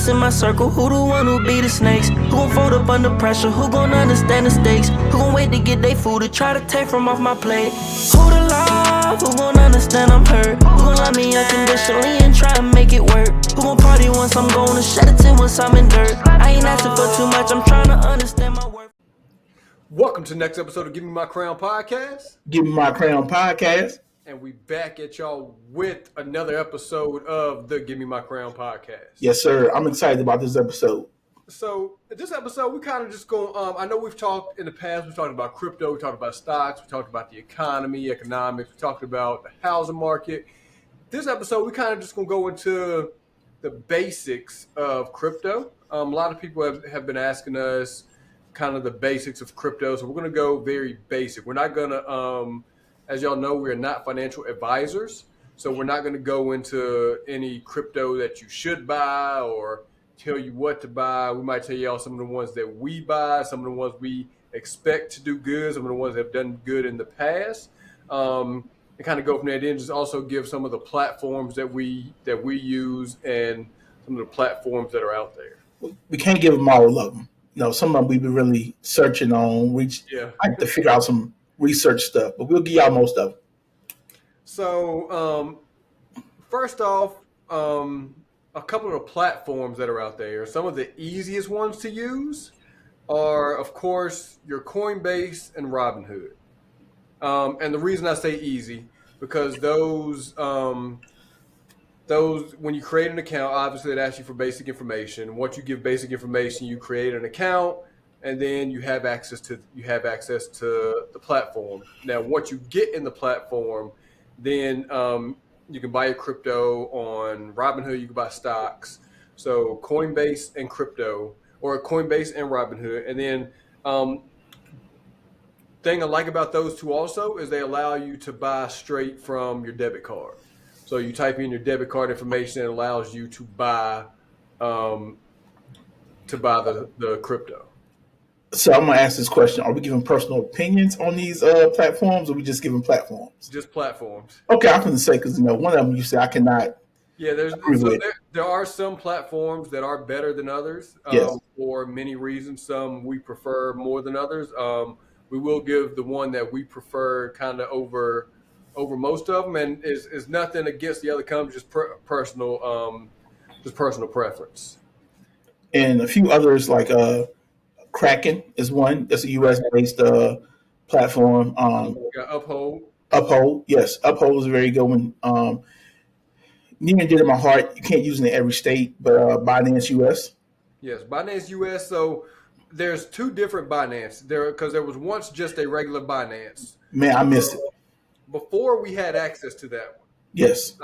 closest in my circle? Who the one who be the snakes? Who gon' fold up under pressure? Who gon' understand the stakes? Who gon' wait to get their food to try to take from off my plate? Who the love? Who gon' understand I'm hurt? Who gon' love me unconditionally and try to make it work? Who gon' party once I'm gone and shed a tear once I'm in dirt? I ain't asking for too much, I'm trying to understand my worth. Welcome to the next episode of Give Me My Crown Podcast. Give Me My Crown Podcast. And we back at y'all with another episode of the Give Me My Crown Podcast. Yes, sir. I'm excited about this episode. So this episode, we kind of just go, I know we've talked in the past, we talked about crypto, we talked about stocks, we talked about the economy, economics, we talked about the housing market. This episode, we kind of just going to go into the basics of crypto. A lot of people have been asking us kind of the basics of crypto, so we're going to go very basic. We're not going to, as y'all know, we're not financial advisors, so we're not going to go into any crypto that you should buy or tell you what to buy. We might tell y'all some of the ones that we buy, some of the ones we expect to do good, some of the ones that have done good in the past, and kind of go from there. Then just also give some of the platforms that we use and some of the platforms that are out there. We can't give them all of them. You know, some of them we've been really searching on. I have to figure out some research stuff, but we'll give y'all most of them. So, first off, a couple of the platforms that are out there. Some of the easiest ones to use are, of course, your Coinbase and Robinhood. And the reason I say easy, because those when you create an account, obviously it asks you for basic information. Once you give basic information, you create an account, and then you have access to the platform. Now, once you get in the platform, then you can buy your crypto on Robinhood. You can buy stocks. So Coinbase and crypto, or Coinbase and Robinhood. And then thing I like about those two also is they allow you to buy straight from your debit card. So you type in your debit card information, it allows you to buy the crypto. So I'm going to ask this question. Are we giving personal opinions on these platforms, or are we just giving platforms? Just platforms. Okay, I'm going to say, because one of them you say I cannot. Yeah, there are some platforms that are better than others for many reasons. Some we prefer more than others. We will give the one that we prefer kind of over most of them, and is nothing against the other companies, just personal preference. And a few others like Kraken is one. That's a U.S.-based platform. Uphold, yes. Uphold is a very good one. Near and dear to my heart. You can't use it in every state, but Binance US. Yes, Binance US. So there's two different Binance there, because there was once just a regular Binance. Man, I missed it. Before we had access to that one. Yes.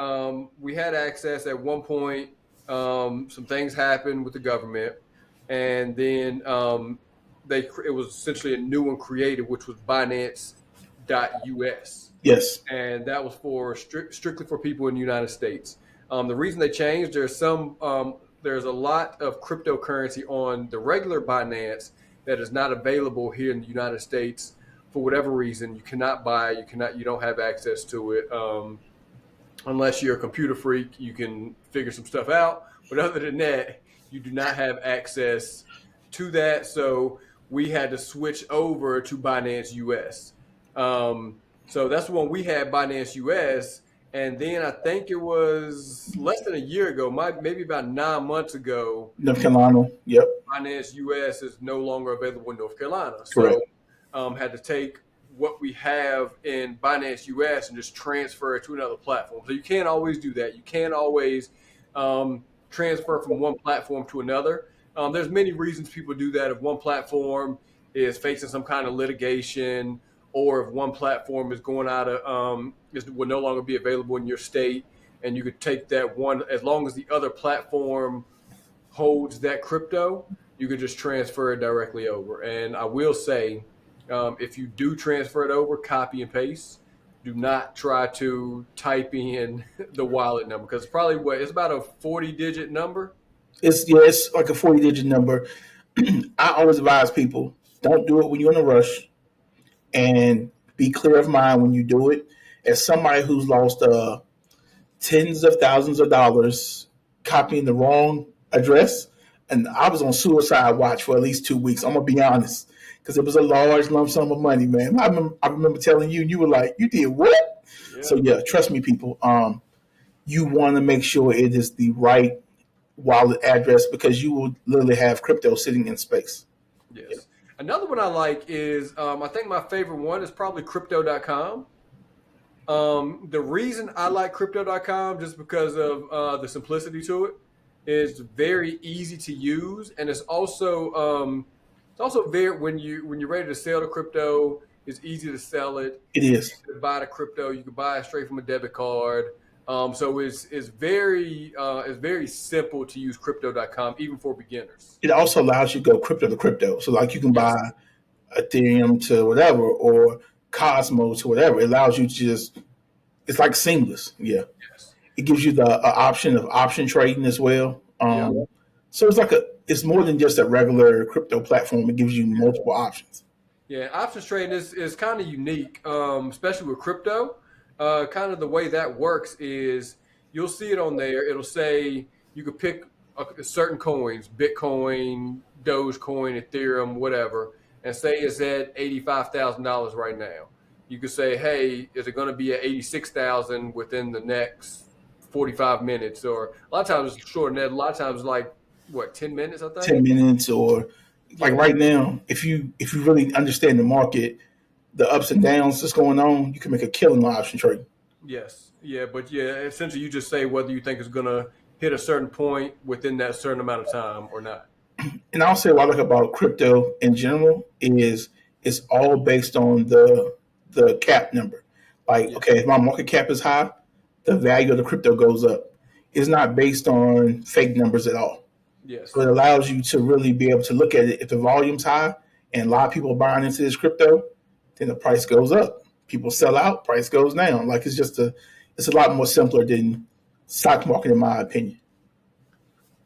We had access at one point. Some things happened with the government, and then it was essentially a new one created, which was Binance.us. Yes. And that was for strictly for people in the United States. The reason they changed, there's a lot of cryptocurrency on the regular Binance that is not available here in the United States for whatever reason. You cannot buy, you don't have access to it. Unless you're a computer freak, you can figure some stuff out. But other than that, you do not have access to that. So we had to switch over to Binance US. So that's the one we had, Binance US. And then I think it was less than a year ago, maybe about 9 months ago. North Carolina, yep. Binance US is no longer available in North Carolina. Correct. So had to take what we have in Binance US and just transfer it to another platform. So you can't always do that. You can't always transfer from one platform to another. There's many reasons people do that. If one platform is facing some kind of litigation, or if one platform is going out of will no longer be available in your state, and you could take that one, as long as the other platform holds that crypto, you could just transfer it directly over. And I will say, if you do transfer it over, copy and paste. Do not try to type in the wallet number, because it's about a 40-digit number. It's like a 40-digit number. I always advise people, don't do it when you're in a rush, and be clear of mind when you do it. As somebody who's lost tens of thousands of dollars copying the wrong address, and I was on suicide watch for at least 2 weeks. I'm gonna be honest, because it was a large lump sum of money, man. I remember telling you, and you were like, "You did what?" Yeah. So yeah, trust me, people. You want to make sure it is the right wallet address because you will literally have crypto sitting in space. Yes. Yeah. Another one I like is I think my favorite one is probably crypto.com. The reason I like crypto.com just because of the simplicity to it is very easy to use, and it's also very when you're ready to sell the crypto, it's easy to sell it. It is. You can buy the crypto, you can buy it straight from a debit card. So it's very simple to use crypto.com even for beginners. It also allows you to go crypto to crypto. So like you can buy Ethereum to whatever or Cosmos to whatever. It allows you to just, it's like seamless. Yeah. Yes. It gives you the option of option trading as well. So it's more than just a regular crypto platform. It gives you multiple options. Yeah, options trading is kind of unique, especially with crypto. Kind of the way that works is you'll see it on there. It'll say you could pick certain coins, Bitcoin, Dogecoin, Ethereum, whatever, and say it's at $85,000 right now. You could say, hey, is it going to be at 86,000 within the next 45 minutes? Or a lot of times it's shorter than that. A lot of times like, what, 10 minutes, I think? 10 minutes or like right now, if you really understand the market, the ups and downs that's going on, you can make a killing on option trading. Yes. Yeah. But yeah, essentially you just say whether you think it's going to hit a certain point within that certain amount of time or not. And I'll say what I like about crypto in general is it's all based on the cap number. Like, okay, if my market cap is high, the value of the crypto goes up. It's not based on fake numbers at all. Yes. So it allows you to really be able to look at it. If the volume's high and a lot of people are buying into this crypto, then the price goes up. People sell out, price goes down. Like it's a lot more simpler than stock market, in my opinion.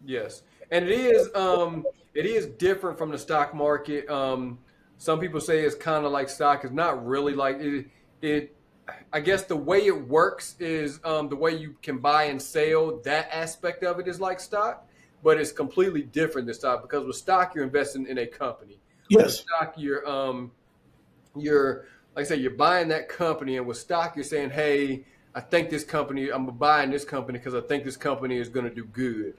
Yes, and it is different from the stock market. Some people say it's kind of like stock. It's not really like it. I guess the way it works is the way you can buy and sell. That aspect of it is like stock, but it's completely different than stock because with stock you're investing in a company. Yes. With stock you're like I say, you're buying that company, and with stock, you're saying, hey, I think this company, I'm buying this company because I think this company is going to do good.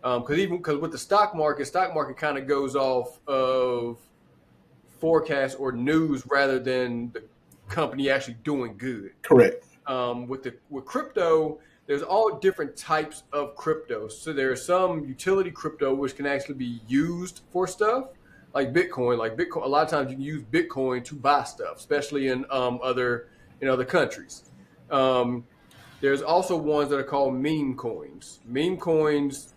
Because with the stock market kind of goes off of forecast or news rather than the company actually doing good. Correct. With crypto, there's all different types of crypto. So there's some utility crypto which can actually be used for stuff. Like Bitcoin, a lot of times you can use Bitcoin to buy stuff, especially in other countries. There's also ones that are called meme coins. Meme coins,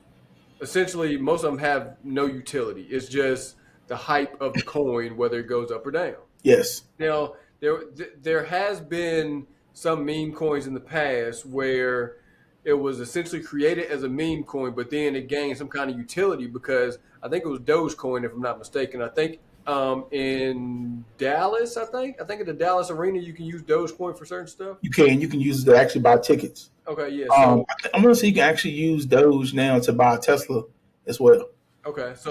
essentially, most of them have no utility. It's just the hype of the coin, whether it goes up or down. Yes. Now, there has been some meme coins in the past where it was essentially created as a meme coin, but then it gained some kind of utility because I think it was Dogecoin, if I'm not mistaken. I think in Dallas, I think at the Dallas arena, you can use Dogecoin for certain stuff. You can use it to actually buy tickets. Okay, yeah. So, I'm going to say you can actually use Doge now to buy a Tesla as well. Okay, so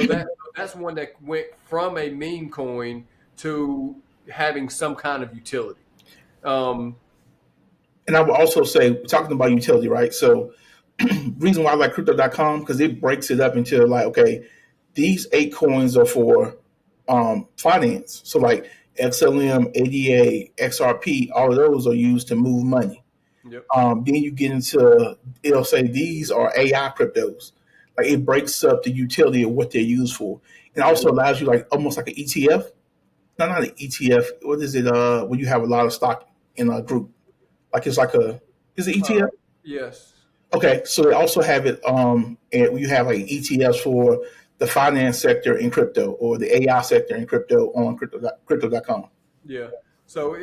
that's one that went from a meme coin to having some kind of utility. And I would also say, talking about utility, right? So, reason why I like crypto.com because it breaks it up into like, okay, these 8 coins are for finance. So, like XLM, ADA, XRP, all of those are used to move money. Yep. Then you get into, it'll say these are AI cryptos. Like it breaks up the utility of what they're used for. It also allows you like almost like an ETF. No, not an ETF. What is it? When you have a lot of stock in a group. Like it's like is it ETF? Yes. Okay, so they also have it, and you have like ETFs for the finance sector in crypto or the AI sector in crypto on crypto.com. Yeah. So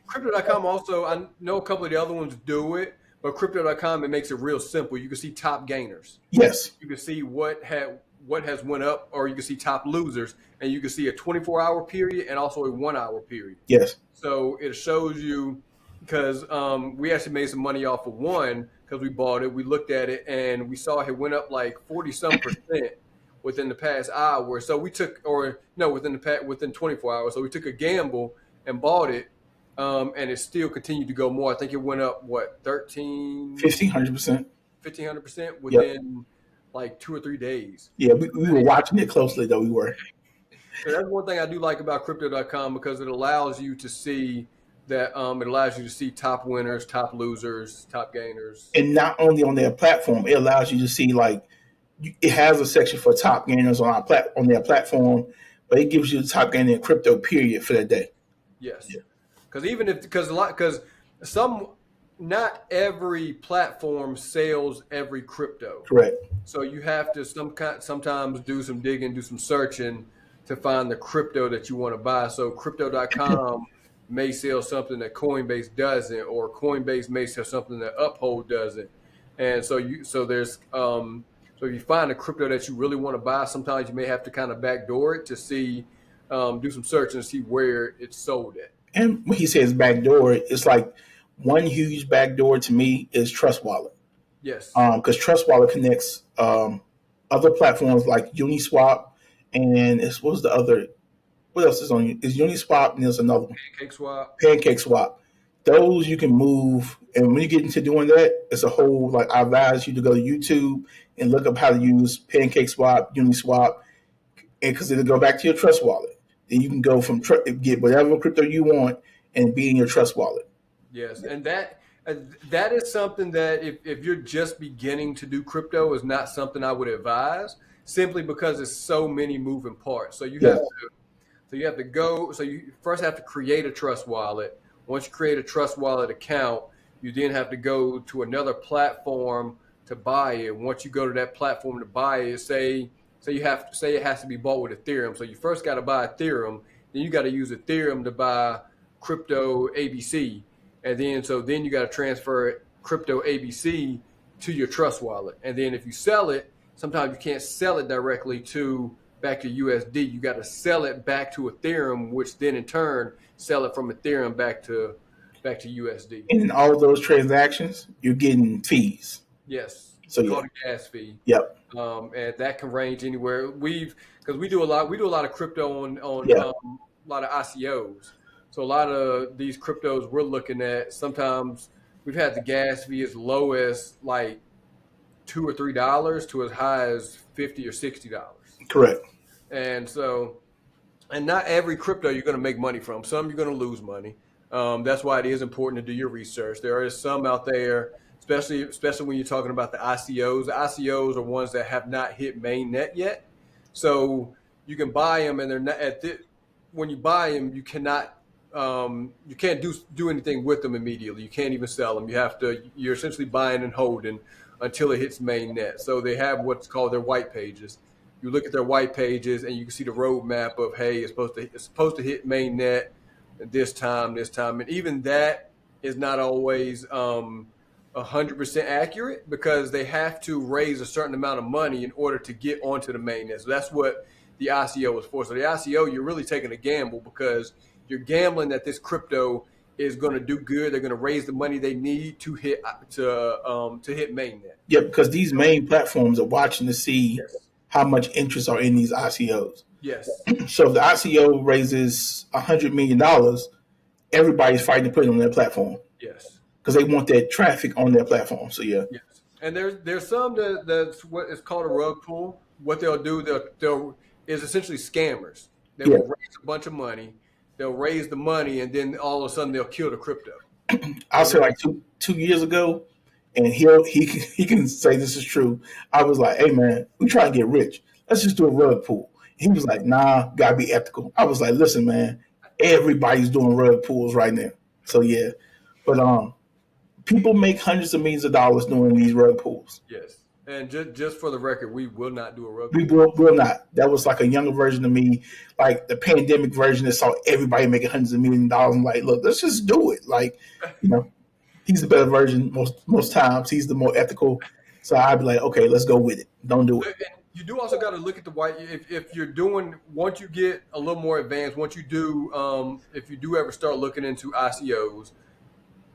crypto.com also, I know a couple of the other ones do it, but crypto.com, it makes it real simple. You can see top gainers. Yes. You can see what has went up, or you can see top losers, and you can see a 24-hour period and also a 1-hour period. Yes. So it shows you, because we actually made some money off of one because we bought it. We looked at it and we saw it went up like 40-some%, within the past hour. So we took, or no, within 24 hours. So we took a gamble and bought it, and it still continued to go more. I think it went up what 1,500%. 1,500% Yep. within like 2 or 3 days. Yeah, we were watching it closely though. We were. So that's one thing I do like about crypto.com, because it allows you to see that it allows you to see top winners, top losers, top gainers. And not only on their platform, it allows you to see like it has a section for top gainers on on their platform, but it gives you the top gainer in crypto period for that day. Yes, Yeah. because some, not every platform sells every crypto. Correct. So you have to sometimes do some digging, do some searching to find the crypto that you want to buy. So crypto.com may sell something that Coinbase doesn't, or Coinbase may sell something that Uphold doesn't. And so if you find a crypto that you really want to buy, sometimes you may have to kind of backdoor it to see, do some search and see where it's sold at. And when he says backdoor, it's like one huge backdoor to me is Trust Wallet. Yes. Because Trust Wallet connects other platforms like Uniswap, and what was the other? What else is on? Is Uniswap, and there's another one. Pancake Swap. Those you can move, and when you get into doing that, it's a whole like I advise you to go to YouTube and look up how to use Pancake Swap, Uniswap, and because it'll go back to your Trust Wallet. Then you can go from get whatever crypto you want and be in your Trust Wallet. Yes, and that is something that if you're just beginning to do crypto, is not something I would advise, simply because there's so many moving parts. So you have to go. So you first have to create a Trust Wallet. Once you create a Trust Wallet account, you then have to go to another platform to buy it. Once you go to that platform to buy it, say it has to be bought with Ethereum. So you first got to buy Ethereum, then you got to use Ethereum to buy crypto ABC. And then you got to transfer crypto ABC to your Trust Wallet. And then if you sell it, sometimes you can't sell it directly back to USD. You got to sell it back to Ethereum, which then in turn sell it from Ethereum back to USD. And in all of those transactions, you're getting fees. Yes. So called a gas fee. Yep. And that can range anywhere. Because we do a lot of crypto on a lot of ICOs. So a lot of these cryptos we're looking at, sometimes we've had the gas fee as low as like $2 or $3 to as high as $50 or $60. Correct. And not every crypto you're going to make money from. Some you're going to lose money. That's why it is important to do your research. There is some out there, especially when you're talking about the ICOs. The ICOs are ones that have not hit mainnet yet. So you can buy them, and they're not when you buy them, you cannot. You can't do anything with them immediately. You can't even sell them. You're essentially buying and holding until it hits mainnet. So they have what's called their white pages. You look at their white pages and you can see the roadmap of, hey, it's supposed to hit mainnet at this time, and even that is not always 100% accurate, because they have to raise a certain amount of money in order to get onto the mainnet. So that's what the ICO is for. So the ICO, you're really taking a gamble, because you're gambling that this crypto is going to do good. They're going to raise the money they need to hit mainnet. Yeah, because these main platforms are watching to see how much interest are in these ICOs. Yes. So if the ICO raises $100 million, everybody's fighting to put it on their platform. Yes. Because they want that traffic on their platform. So yeah. Yes. And there's some that's what is called a rug pull. What they'll do, they'll is essentially scammers. They will raise a bunch of money. They'll raise the money, and then all of a sudden they'll kill the crypto. I'll say like two years ago, and he can say this is true. I was like, hey man, we try to get rich. Let's just do a rug pull. He was like, nah, gotta be ethical. I was like, listen, man, everybody's doing rug pulls right now. So yeah. But people make hundreds of millions of dollars doing these rug pulls. Yes. And just for the record, we will not do a rug pull. We will not. That was like a younger version of me, like the pandemic version that saw everybody making hundreds of millions of dollars. I'm like, look, let's just do it. Like, he's the better version most times. He's the more ethical. So I'd be like, okay, let's go with it. Don't do it. You do also got to look at the white. If you're doing, once you get a little more advanced, once you do, if you do ever start looking into ICOs,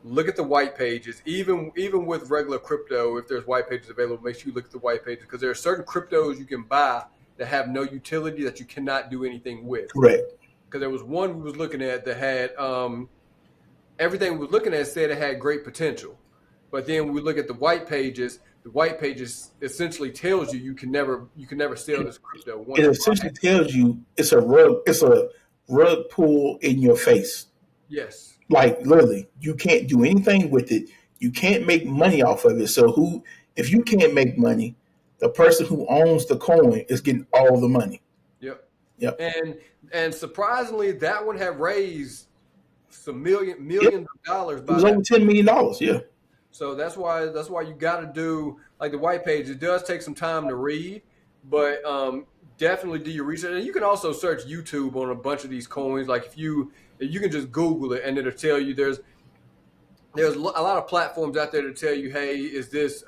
look at the white pages. Even with regular crypto, if there's white pages available, make sure you look at the white pages, because there are certain cryptos you can buy that have no utility that you cannot do anything with. Correct. Because there was one we was looking at that had everything we was looking at said it had great potential, but then when we look at the white pages essentially tells you you can never sell this crypto. It essentially tells you it's a rug pull in your face. Yes. Like literally, you can't do anything with it. You can't make money off of it. So if you can't make money, the person who owns the coin is getting all the money. Yep. And surprisingly, that one had raised some millions of dollars. It was over $10 million. Yeah. So that's why you got to do like the white page. It does take some time to read, but definitely do your research. And you can also search YouTube on a bunch of these coins. Like if you can just Google it and it'll tell you there's a lot of platforms out there to tell you, hey, is this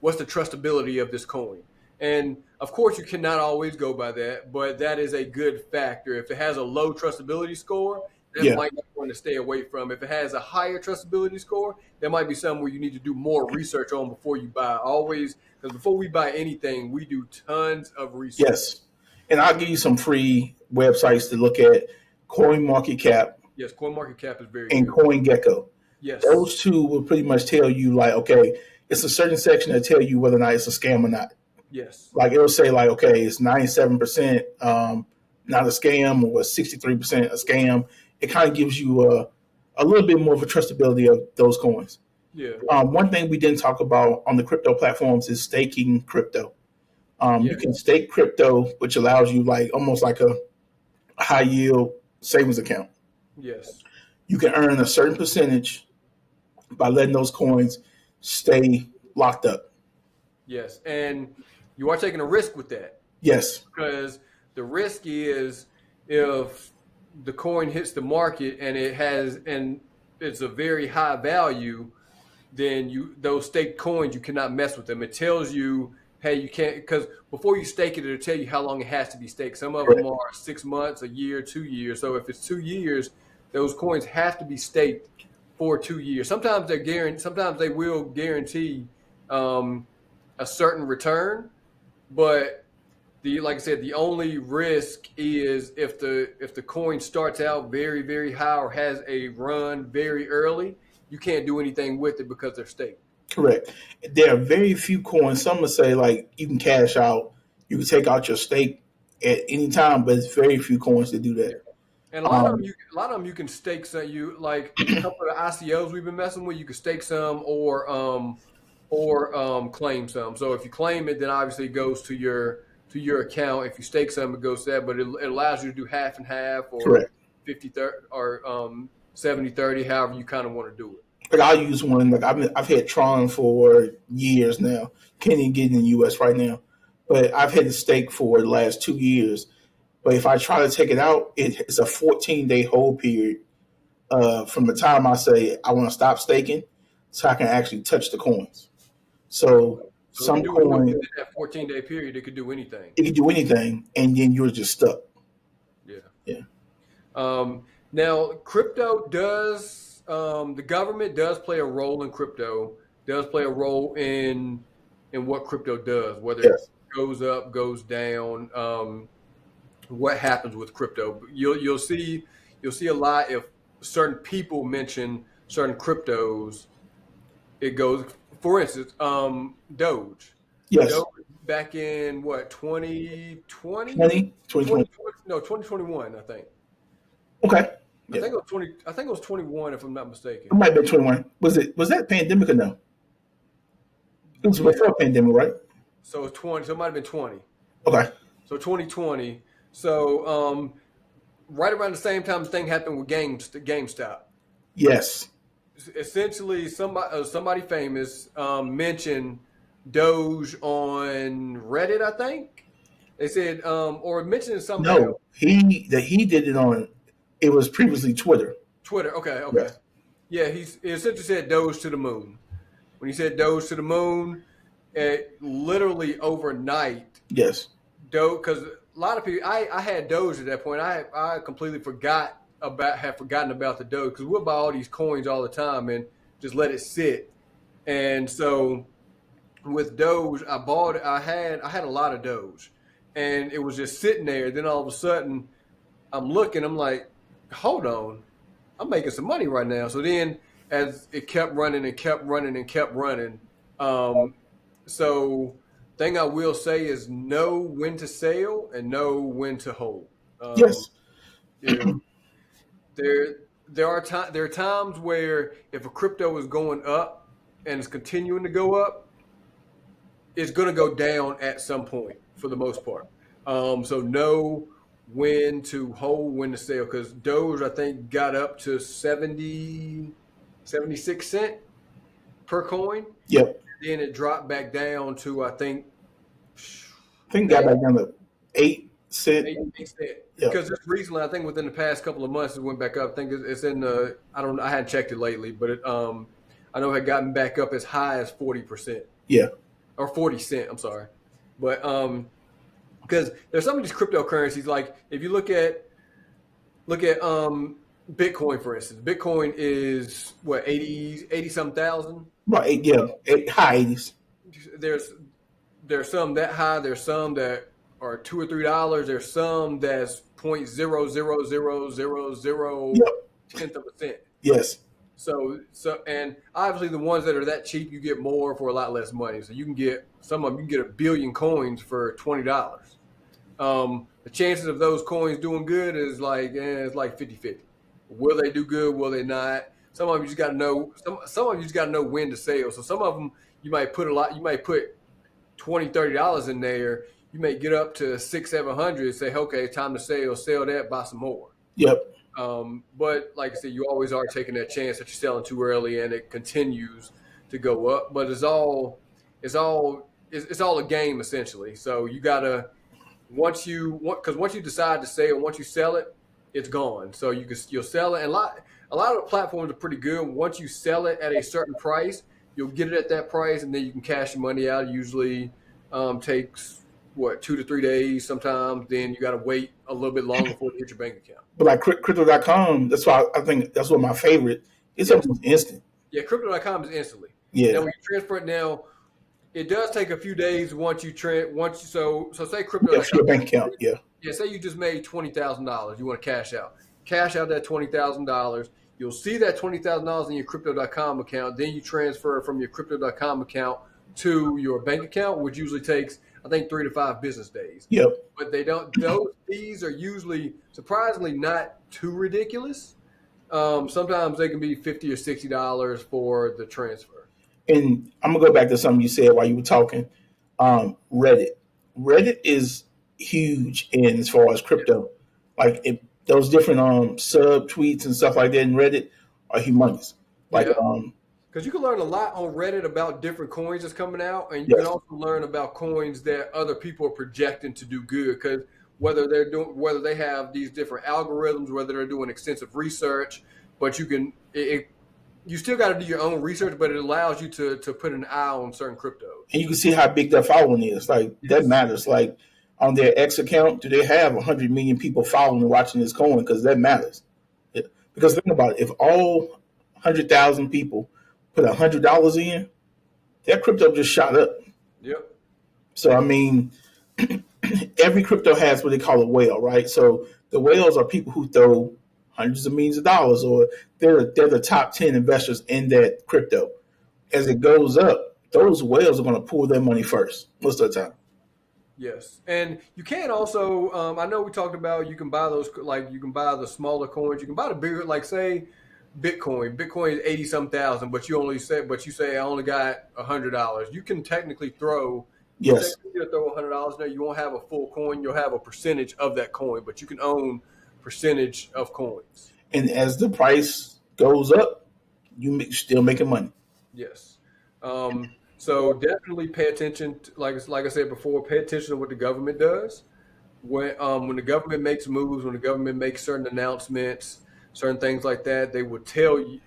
what's the trustability of this coin? And of course, you cannot always go by that, but that is a good factor. If it has a low trustability score, that might not want to stay away from. If it has a higher trustability score, there might be something where you need to do more research on before you buy. Always, because before we buy anything, we do tons of research. Yes, and I'll give you some free websites to look at: CoinMarketCap. Yes, CoinMarketCap is very and good. CoinGecko. Yes, those two will pretty much tell you like, okay, it's a certain section that tell you whether or not it's a scam or not. Yes, like it'll say like, okay, it's 97% not a scam or 63% a scam. It kind of gives you a little bit more of a trustability of those coins. Yeah. One thing we didn't talk about on the crypto platforms is staking crypto. You can stake crypto, which allows you like almost like a high yield savings account. Yes. You can earn a certain percentage by letting those coins stay locked up. Yes, and you are taking a risk with that. Yes. Because the risk is if the coin hits the market and it's a very high value, then those staked coins, you cannot mess with them. It tells you, hey, you can't, because before you stake it, it'll tell you how long it has to be staked. Some of them are 6 months, a year, 2 years. So if it's 2 years, those coins have to be staked for 2 years. Sometimes they will guarantee a certain return, but like I said, the only risk is if the coin starts out very, very high or has a run very early, you can't do anything with it because they're staked. Correct. There are very few coins. Some would say like you can cash out, you can take out your stake at any time, but it's very few coins that do that. And a lot of them you can stake some. You like a couple of the ICOs we've been messing with. You can stake some or claim some. So if you claim it, then obviously it goes to your account. If you stake some, it goes to that. But it allows you to do half and half or Correct. 50-30 or 70-30, however you kind of want to do it. Like I'll use one. Like I've had Tron for years now. Can't even get it in the US right now, but I've had the stake for the last 2 years. But if I try to take it out, it's a 14-day hold period from the time I say I want to stop staking, so I can actually touch the coins. So some coin in that 14-day period, it could do anything. It could do anything, and then you're just stuck. Yeah. Now, crypto does. The government does play a role in crypto. Does play a role in what crypto does, whether it goes up, goes down. What happens with crypto? You'll see a lot if certain people mention certain cryptos. It goes, for instance, Doge. Yes. Doge back in what 2020? 2021, I think. Okay. I think it was 20. I think it was 21, if I'm not mistaken. It might be 21. Was that pandemic or no? It was before pandemic, right? So it's 20. So it might have been 20. Okay. So 2020. So right around the same time the thing happened with GameStop. Yes. Essentially, somebody famous mentioned Doge on Reddit, I think. They said, or mentioned something. No, he did it on. It was previously Twitter. Twitter, okay. Yes. Yeah, he essentially said Doge to the moon. When he said Doge to the moon, it literally overnight. Yes. Doge, because a lot of people, I had Doge at that point. I completely forgotten about the Doge because we'll buy all these coins all the time and just let it sit. And so with Doge, I had a lot of Doge, and it was just sitting there. Then all of a sudden, I'm looking. I'm like, hold on, I'm making some money right now. So then, as it kept running and kept running and kept running, so thing I will say is know when to sell and know when to hold. Yes. If there there are times where if a crypto is going up and it's continuing to go up, it's going to go down at some point for the most part. So know when to hold, when to sell, because Doge I think got up to 76 cent per coin. Yep. Then it dropped back down to I think Got back down to 8 cent. 8 cent. Yep. Because just recently, I think within the past couple of months, it went back up. I think it's in the I hadn't checked it lately, but I know it had gotten back up as high as 40%. Yeah. Or 40 cent. I'm sorry, but because there's some of these cryptocurrencies, like if you look at Bitcoin, for instance. Bitcoin is what 80 some thousand. About high 80s. There's some that high. There's some that are $2 or $3. There's some that's 0.00000 tenth of a cent. Yes. So and obviously the ones that are that cheap, you get more for a lot less money. So you can get some of them. You can get 1 billion coins for $20. The chances of those coins doing good is like it's like 50-50. Will they do good? Will they not? Some of them you just got to know. Some of you just got to know when to sell. So some of them you might put You might put $20-$30 in there. You may get up to 600-700. Say, okay, time to sell. Sell that. Buy some more. Yep. But like I said, you always are taking that chance that you're selling too early, and it continues to go up. But it's all a game essentially. So you gotta once you decide to sell, once you sell it, it's gone. So you'll sell it, and a lot of the platforms are pretty good. Once you sell it at a certain price, you'll get it at that price, and then you can cash your money out. It usually takes 2 to 3 days sometimes. Then you got to wait a little bit longer before you hit your bank account. But like crypto.com, that's why I think that's one of my favorite. It's almost instant. Yeah, crypto.com is instantly. Yeah. Now when you transfer it now, it does take a few days once you so say crypto.com. Your bank account, yeah. Yeah, say you just made $20,000. You want to cash out. Cash out that $20,000. You'll see that $20,000 in your crypto.com account. Then you transfer from your crypto.com account to your bank account, which usually takes, I think, 3 to 5 business days. Yep. But those fees are usually surprisingly not too ridiculous. Sometimes they can be $50 or $60 for the transfer. And I'm gonna go back to something you said while you were talking. Reddit. Reddit is huge in as far as crypto. Like those different sub tweets and stuff like that in Reddit are humongous. Like because you can learn a lot on Reddit about different coins that's coming out, and you can also learn about coins that other people are projecting to do good. Because whether they have these different algorithms, whether they're doing extensive research, but you still got to do your own research, but it allows you to put an eye on certain cryptos. And you can see how big their following is. Like that matters. Like on their X account, do they have 100 million people following and watching this coin? Because that matters. Yeah. Because think about it. If all 100,000 people put $100 in, that crypto just shot up. Yep. So, I mean, every crypto has what they call a whale, right? So the whales are people who throw hundreds of millions of dollars, or they're the top 10 investors in that crypto. As it goes up, those whales are going to pull their money first most of the time. Yes, and you can also. I know we talked about you can buy those, like you can buy the smaller coins. You can buy the bigger, like say Bitcoin. Bitcoin is 80-some thousand, but you say I only got $100. You can technically throw. Yes. You can throw $100 there. You won't have a full coin. You'll have a percentage of that coin, but you can own percentage of coins. And as the price goes up, you still making money. Yes. So definitely pay attention. Like I said before, pay attention to what the government does. When the government makes moves, when the government makes certain announcements, certain things like that, they will tell you.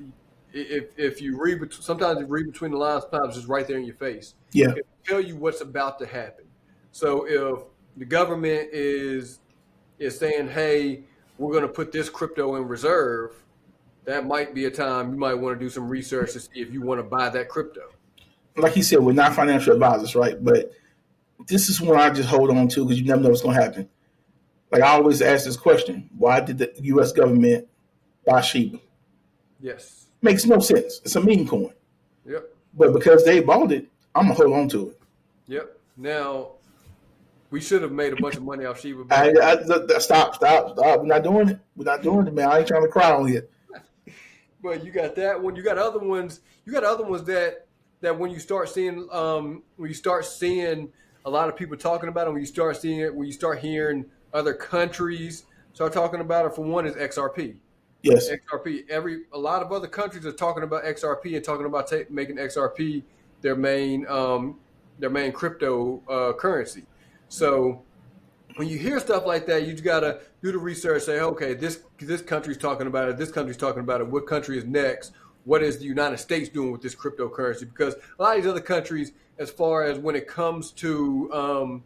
If you read, sometimes you read between the lines. Sometimes it's right there in your face. Yeah. It will tell you what's about to happen. So if the government is saying, "Hey, we're going to put this crypto in reserve," that might be a time you might want to do some research to see if you want to buy that crypto. Like you said, we're not financial advisors, right? But this is one I just hold on to because you never know what's going to happen. Like I always ask this question: why did the U.S. government buy Shiba? Yes. Makes no sense. It's a meme coin, Yep. but because they bought it, I'm gonna hold on to it. Yep. Now we should have made a bunch of money off Shiba back then. Stop. We're not doing it. We're not doing it, man. I ain't trying to cry on here. But you got that one. You got other ones. You got other ones that when you start seeing a lot of people talking about it, when you start seeing it, when you start hearing other countries start talking about it. For one, is XRP. Yes. XRP. A lot of other countries are talking about XRP and talking about making XRP their main crypto currency. So when you hear stuff like that, you just gotta do the research. Say, okay, this country's talking about it. This country's talking about it. What country is next? What is the United States doing with this cryptocurrency? Because a lot of these other countries, as far as when it comes to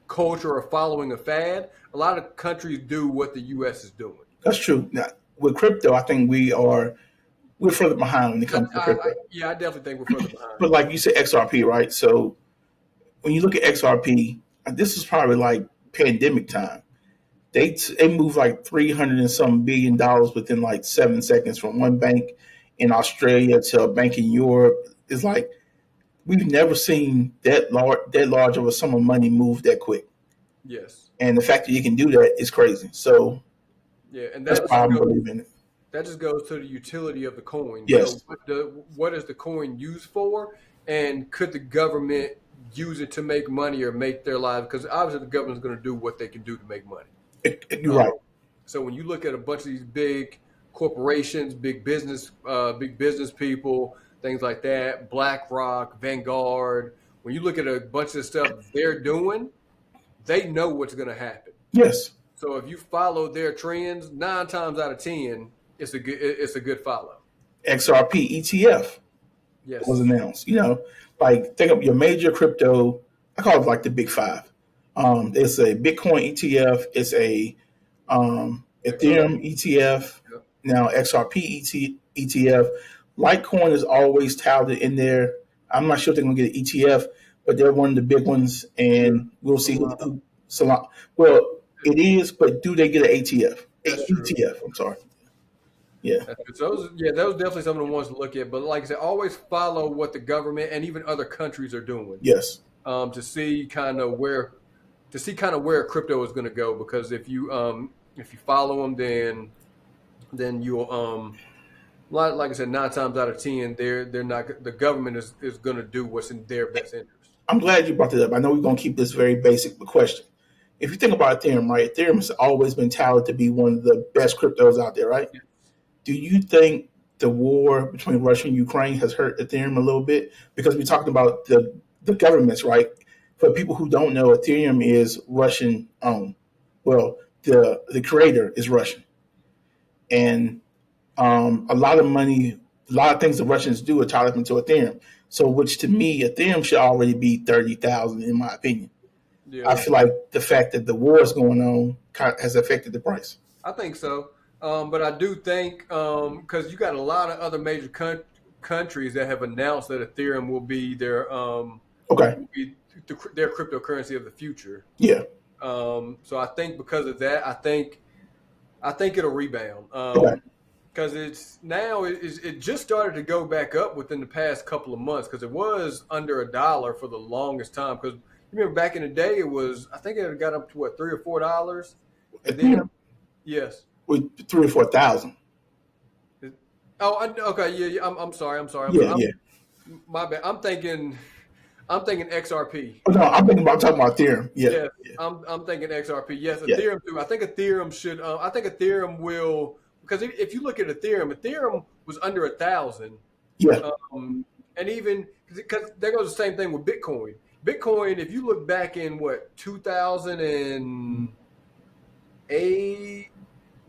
culture or following a fad, a lot of countries do what the U.S. is doing. That's true. Now, with crypto, I think we're further behind when it comes to crypto. I definitely think we're further behind. But like you said, XRP, right? So when you look at XRP, this is probably like pandemic time. They moved like $300 and some billion within like 7 seconds from one bank in Australia to a bank in Europe. It's like we've never seen that large of a sum of money move that quick. Yes. And the fact that you can do that is crazy. So yeah, and that's why I believe in it. That just goes to the utility of the coin. Yes. So what is the coin used for? And could the government use it to make money or make their lives? Because obviously the government is going to do what they can do to make money. You're right. So when you look at a bunch of these big corporations, big business people, things like that, BlackRock, Vanguard, when you look at a bunch of stuff they're doing, they know what's going to happen. Yes. So if you follow their trends, 9 times out of 10, it's a good follow. XRP ETF was announced. Like think of your major crypto. I call it like the big 5. It's a Bitcoin ETF. It's a Ethereum ETF. Yep. Now XRP ETF. Litecoin is always touted in there. I'm not sure if they're going to get an ETF, but they're one of the big ones, and we'll see who. Well, it is, but do they get an ATF? ETF. I'm sorry. Yeah. So that was definitely some of the ones to look at. But like I said, always follow what the government and even other countries are doing. Yes. To see kind of where crypto is going to go, because if you follow them, then you'll like I said, 9 times out of 10, they're not, the government is going to do what's in their best interest. I'm glad you brought that up. I know we're going to keep this very basic, but question. If you think about Ethereum, right? Ethereum has always been touted to be one of the best cryptos out there, right? Yes. Do you think the war between Russia and Ukraine has hurt Ethereum a little bit? Because we talked about the governments, right? For people who don't know, Ethereum is Russian owned. Well, the creator is Russian. And a lot of things the Russians do are tied up into Ethereum. So, which to me, Ethereum should already be 30,000 in my opinion. Yeah. I feel like the fact that the war is going on has affected the price. I think so. But I do think because you got a lot of other major countries that have announced that Ethereum will be their their cryptocurrency of the future. Yeah. So I think because of that, I think it'll rebound. Because it just started to go back up within the past couple of months, because it was under $1 for the longest time. Because you remember back in the day, I think it got up to what, $3 or $4, and then yes, with 3,000 or 4,000. Oh, okay, yeah. I'm sorry. My bad. I'm thinking XRP. Oh, no, I'm talking about Ethereum. Yeah. I'm thinking XRP. Yes, yeah. Ethereum too. I think Ethereum should. I think Ethereum will, because if you look at Ethereum was under 1,000. Yeah. And even because there goes the same thing with Bitcoin. Bitcoin, if you look back in 2008,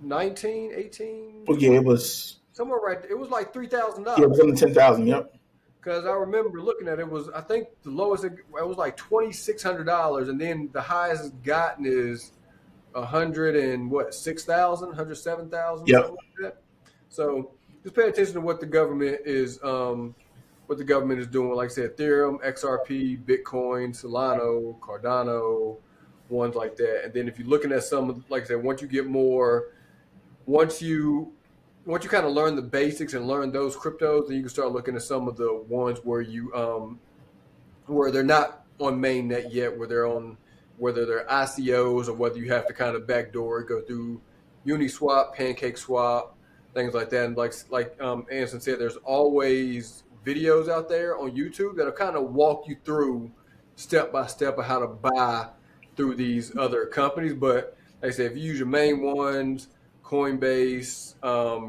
19, 18. Oh yeah, it was somewhere right there. It was like $3,000. Yeah, it was under 10,000. Yep. Because I remember looking at it, I think the lowest it was like $2,600, and then the highest it's gotten is 106,000, 107,000, yep. something like that. So just pay attention to what the government is what the government is doing. Like I said, Ethereum, XRP, Bitcoin, Solano, Cardano, ones like that. And then if you're looking at some, like I said, once you get more, once you kind of learn the basics and learn those cryptos, then you can start looking at some of the ones where where they're not on mainnet yet, where they're on, whether they're ICOs or whether you have to kind of backdoor go through Uniswap, PancakeSwap, things like that. And like Anson said, there's always videos out there on YouTube that'll kind of walk you through step by step of how to buy through these other companies. But like I said, if you use your main ones, Coinbase,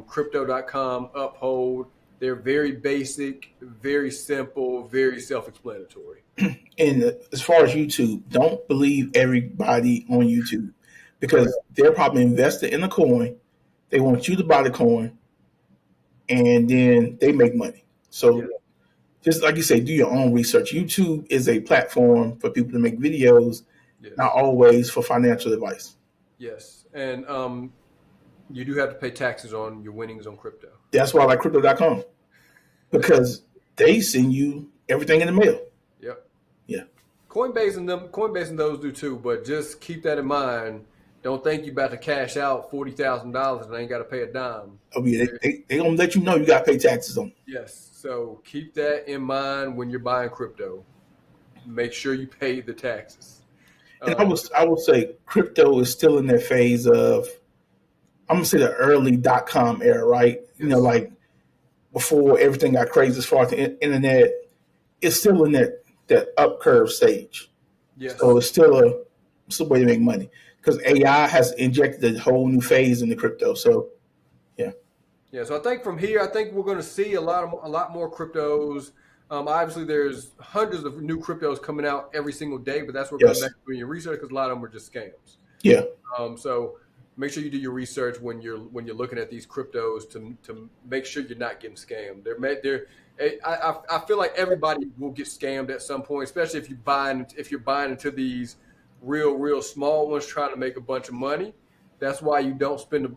crypto.com, Uphold, they're very basic, very simple, very self-explanatory. And as far as YouTube, don't believe everybody on YouTube because they're probably invested in a coin. They want you to buy the coin, and then they make money. So, just like you say, do your own research. YouTube is a platform for people to make videos, not always for financial advice. Yes, and you do have to pay taxes on your winnings on crypto. That's why I like crypto.com because they send you everything in the mail. Yep. Yeah. Coinbase and those do too, but just keep that in mind. Don't think you're about to cash out $40,000 and ain't got to pay a dime. Oh yeah, they gonna let you know you got to pay taxes on. Yes, so keep that in mind when you're buying crypto. Make sure you pay the taxes. And I would say crypto is still in that phase of, I'm gonna say the early .com era, right? You know, like before everything got crazy as far as the internet, it's still in that up curve stage. Yes. So it's still a way to make money because AI has injected a whole new phase in the crypto. So, yeah. Yeah. So I think from here, I think we're going to see a lot more cryptos. Obviously, there's hundreds of new cryptos coming out every single day, but that's what comes back to doing your research because a lot of them are just scams. Yeah. So make sure you do your research when you're looking at these cryptos to make sure you're not getting scammed. I feel like everybody will get scammed at some point, especially if you're buying into these real small ones trying to make a bunch of money. That's why you don't spend.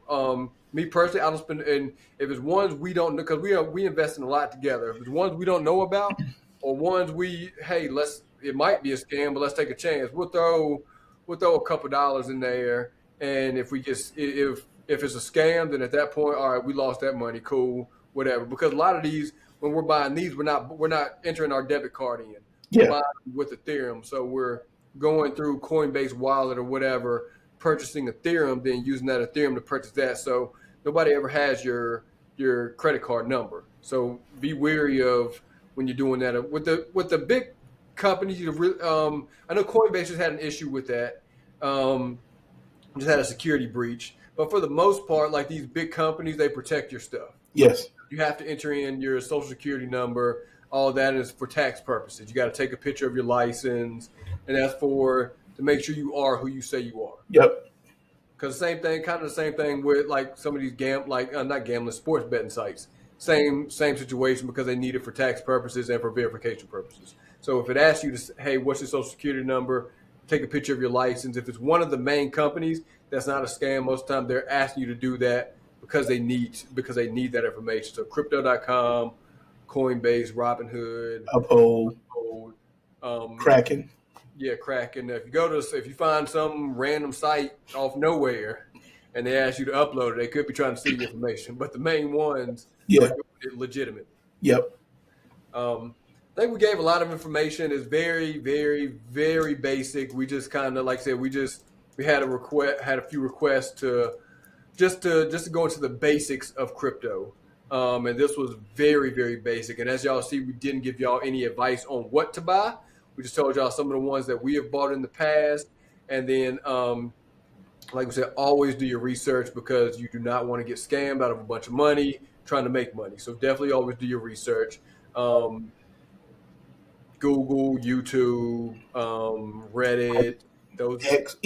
Me personally, I don't spend. And if it's ones we don't know, because we invest in a lot together. If it's ones we don't know about, or ones it might be a scam, but let's take a chance. We'll throw a couple dollars in there. And if it's a scam, then at that point, all right, we lost that money. Cool, whatever. Because a lot of these, when we're buying these, we're not entering our debit card in. We're buying with Ethereum, so we're going through Coinbase wallet or whatever, purchasing Ethereum, then using that Ethereum to purchase that. So nobody ever has your credit card number. So be wary of when you're doing that with the big companies. I know Coinbase just had an issue with that. Just had a security breach, but for the most part, like these big companies, they protect your stuff. Yes. You have to enter in your social security number. All that is for tax purposes. You got to take a picture of your license, and that's to make sure you are who you say you are. Yep. Because kind of the same thing with like some of these not gambling, sports betting sites. Same situation because they need it for tax purposes and for verification purposes. So if it asks you to, hey, what's your social security number? Take a picture of your license. If it's one of the main companies, that's not a scam. Most of the time, they're asking you to do that because they need that information. So crypto.com, Coinbase, Robinhood, Uphold, Kraken. Yeah, Kraken. If you find some random site off nowhere and they ask you to upload it, they could be trying to steal your information. But the main ones are legitimate. Yep. I think we gave a lot of information. It's very, very, very basic. We just kind of, like I said, we had a few requests to go into the basics of crypto. And this was very, very basic. And as y'all see, we didn't give y'all any advice on what to buy. We just told y'all some of the ones that we have bought in the past. And then, like we said, always do your research because you do not want to get scammed out of a bunch of money trying to make money. So definitely always do your research. Google, YouTube, Reddit, those X,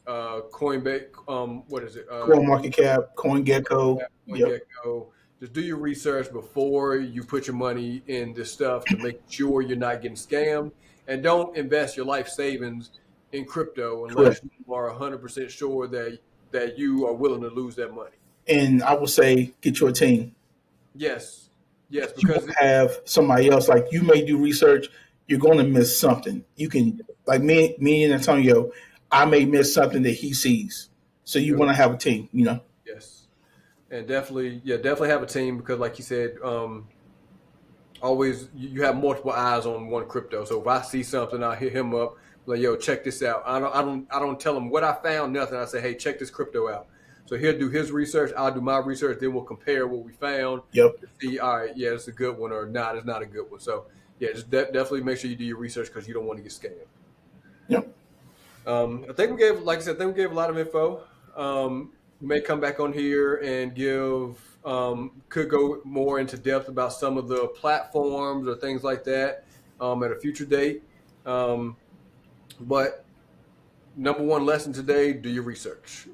Coinbase, what is it? CoinMarketCap, CoinGecko. Yep. Just do your research before you put your money in this stuff to make sure you're not getting scammed, and don't invest your life savings in crypto unless you are 100% sure that you are willing to lose that money. And I would say get your team. Yes. Yes, You because won't have somebody else like you may do research. You're going to miss something. You can like me and Antonio. I may miss something that he sees. So you want to have a team. You know. yes, and definitely have a team because, like you said, always you have multiple eyes on one crypto. So if I see something, I hit him up like, "Yo, check this out." I don't tell him what I found, nothing. I say, "Hey, check this crypto out." So he'll do his research, I'll do my research, then we'll compare what we found. Yep. To see, all right, yeah, it's a good one or not, it's not a good one. So yeah, just definitely make sure you do your research because you don't want to get scammed. Yep. I think we gave, like I said, I think we gave a lot of info. We may come back on here and could go more into depth about some of the platforms or things like that at a future date. But number one lesson today: do your research.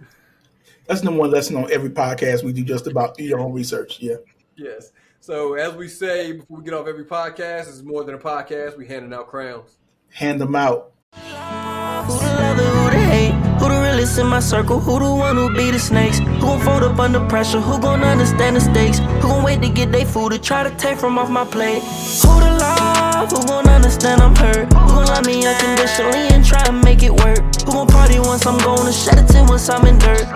That's number one lesson on every podcast we do. Just about do your own research. Yeah. Yes. So as we say before we get off every podcast, it's more than a podcast. We handing out crowns. Hand them out. Who the lover, who the hate? Who the realest in my circle? Who the one who be the snakes? Who gon' fold up under pressure? Who gon' understand the stakes? Who gon' wait to get they food to try to take from off my plate? Who the love? Who gon' understand I'm hurt? Who gon' love me unconditionally and try and make it work? Who gon' party once I'm gone and shed a tear once I'm in dirt?